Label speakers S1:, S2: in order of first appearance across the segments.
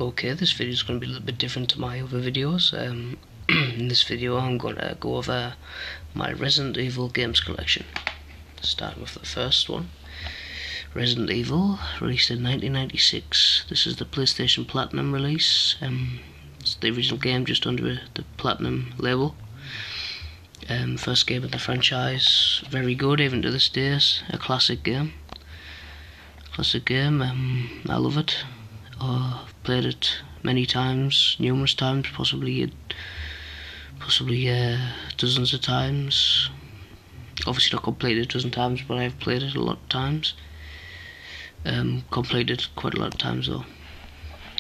S1: Okay, this video is going to be a little bit different to my other videos. In this video I'm going to go over my Resident Evil games collection. Start with the first one. Resident Evil, released in 1996. This is the PlayStation Platinum release. It's the original game, just under the Platinum label. First game of the franchise, very good even to this day. A classic game. I love it. I've played it many times, numerous times, possibly dozens of times. Obviously not completed a dozen times, but I've played it a lot of times. Completed quite a lot of times though.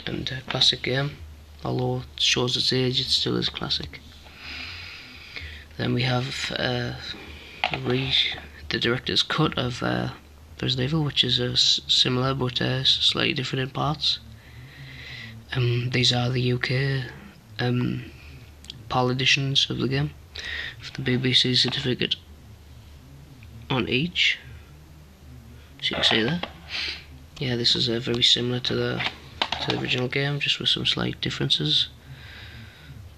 S1: And a classic game, although it shows its age, it still is classic. Then we have the director's cut of Resident Evil, which is similar but slightly different in parts. These are the UK PAL editions of the game, with the BBC certificate on each. So you can see there. Yeah, this is very similar to the original game, just with some slight differences.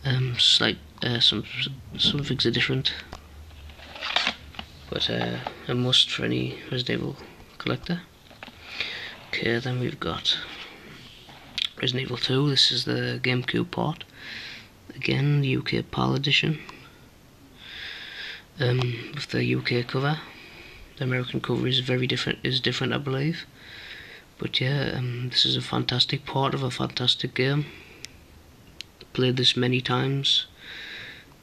S1: Some things are different, but a must for any Resident Evil collector. Okay, then we've got Resident Evil 2. This is the GameCube port. Again, the UK PAL edition, with the UK cover. The American cover is different, I believe. But yeah, this is a fantastic port of a fantastic game. Played this many times,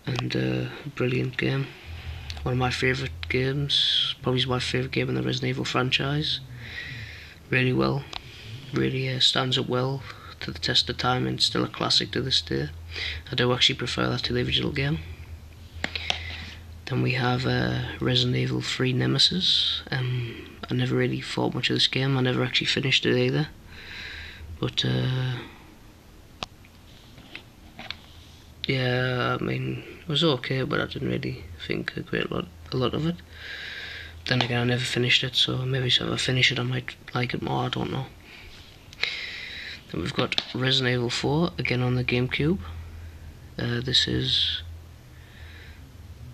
S1: and a brilliant game. One of my favourite games, probably my favourite game in the Resident Evil franchise. Really stands up well to the test of time, and still a classic to this day. I do actually prefer that to the original game. Then we have Resident Evil 3 Nemesis. I never really thought much of this game. I never actually finished it either. But yeah, I mean, it was okay, but I didn't really think a lot of it. Then again, I never finished it, so maybe if I finish it I might like it more, I don't know. Then we've got Resident Evil 4, again on the GameCube. This is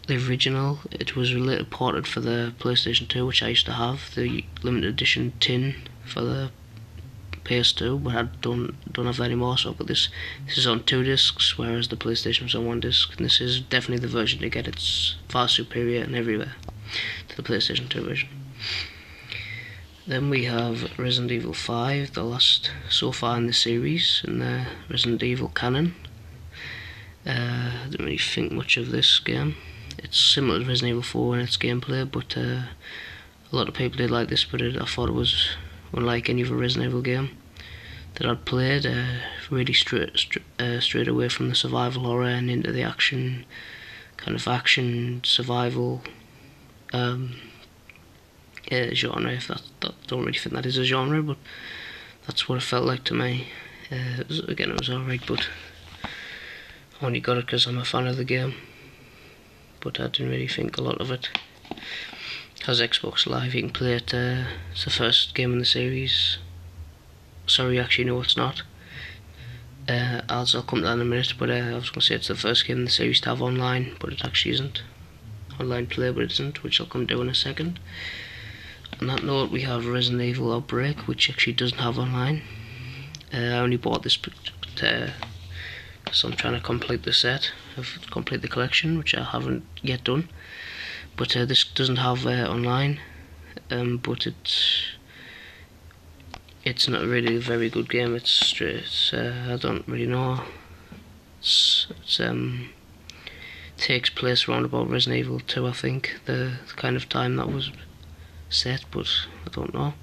S1: the original. It was later ported for the PlayStation 2, which I used to have, the limited edition tin for the PS2, but I don't have that anymore, so I've got this. This is on 2 discs, whereas the PlayStation was on 1 disc, and this is definitely the version to get. It's far superior and everywhere to the PlayStation 2 version. Then we have Resident Evil 5, the last so far in the series, in the Resident Evil canon. I didn't really think much of this game. It's similar to Resident Evil 4 in its gameplay, but a lot of people did like this, but I thought it was unlike any other Resident Evil game that I'd played. Really straight away from the survival horror and into the action survival genre. If that don't really think that is a genre, but that's what it felt like to me. It was alright, but I only got it because I'm a fan of the game. But I didn't really think a lot of it. It has Xbox Live, you can play it. It's the first game in the series. Sorry, actually no, it's not. I'll come to that in a minute, but I was going to say it's the first game in the series to have online, but it actually isn't. Online play, but it isn't, which I'll come to in a second. On that note, we have Resident Evil Outbreak, which actually doesn't have online. I only bought this because I'm trying to complete the set, complete the collection, which I haven't yet done. But this doesn't have online, but it's not really a very good game. I don't really know. Takes place around about Resident Evil 2, I think, the kind of time that was set, but I don't know.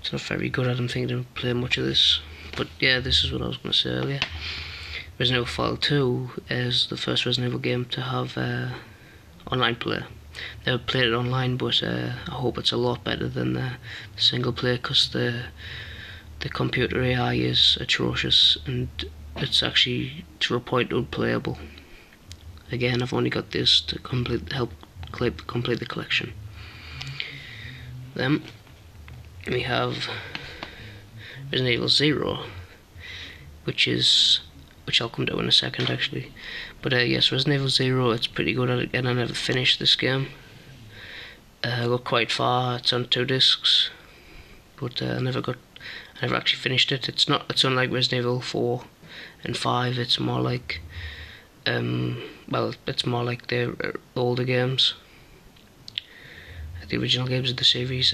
S1: It's not very good. I don't think I didn't play much of this. But yeah, this is what I was going to say earlier. Resident Evil 2 is the first Resident Evil game to have online play. Never played it online, but I hope it's a lot better than the single player, because the computer AI is atrocious, and it's actually to a point unplayable. Again, I've only got this to help complete the collection. Then we have Resident Evil 0. which I'll come to in a second actually. But yes, Resident Evil 0, it's pretty good. Again, I never finished this game. I got quite far. It's on 2 discs, but I never actually finished it. It's unlike Resident Evil 4 and 5. It's more like it's more like the older games, the original games of the series.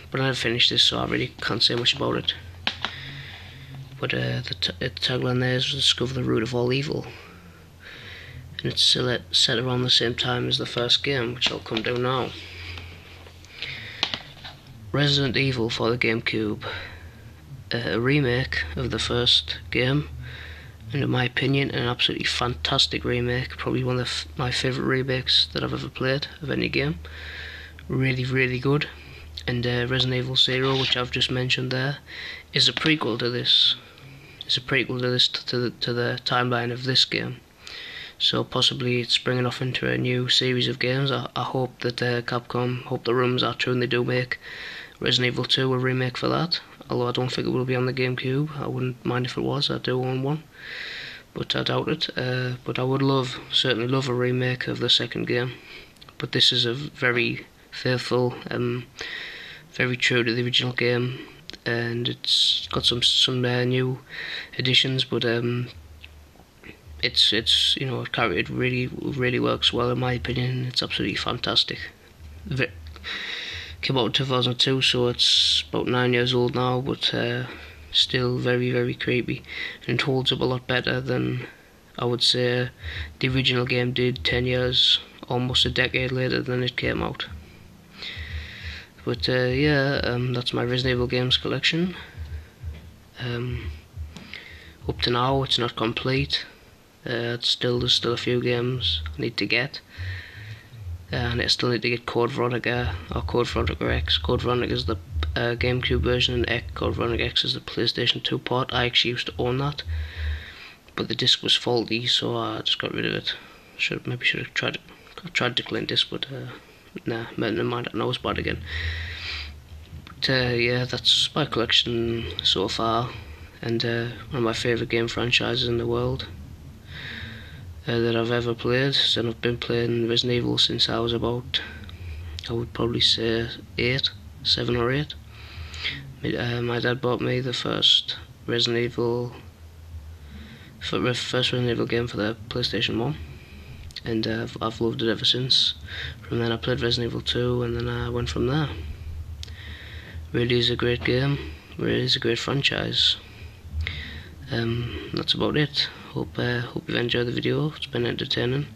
S1: But I never finished this, so I really can't say much about it. But the tagline there is "Discover the root of all evil," and it's set around the same time as the first game, which I'll come to now. Resident Evil for the GameCube, a remake of the first game, and in my opinion an absolutely fantastic remake, probably one of my favourite remakes that I've ever played of any game. Really, really good. And Resident Evil 0, which I've just mentioned there, is a prequel to this. It's a prequel to the timeline of this game. So possibly it's bringing off into a new series of games. I hope that Capcom, hope the rumours are true and they do make Resident Evil 2 a remake for that. Although I don't think it will be on the GameCube. I wouldn't mind if it was. I do own one, but I doubt it. But I would certainly love a remake of the second game. But this is a very faithful, very true to the original game, and it's got some new additions. But it's it really works well in my opinion. It's absolutely fantastic. Came out in 2002, so it's about 9 years old now, but still very, very creepy, and it holds up a lot better than I would say the original game did 10 years, almost a decade later than it came out. But that's my Resident Evil games collection. Up to now, it's not complete. There's still a few games I need to get. And I still need to get Code Veronica or Code Veronica X. Code Veronica is the GameCube version, and Code Veronica X is the PlayStation 2 port. I actually used to own that, but the disc was faulty, so I just got rid of it. Maybe should have tried to clean disc, but nah, never mind. I know it's bad again. But yeah, that's my collection so far, and one of my favourite game franchises in the world. That I've ever played. So I've been playing Resident Evil since I was about, I would probably say 7 or 8. My dad bought me the first Resident Evil game for the PlayStation 1, and I've loved it ever since. From then I played Resident Evil 2, and then I went from there. Really is a great game, really is a great franchise. That's about it. Hope you've enjoyed the video. It's been entertaining,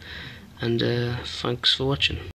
S1: and thanks for watching.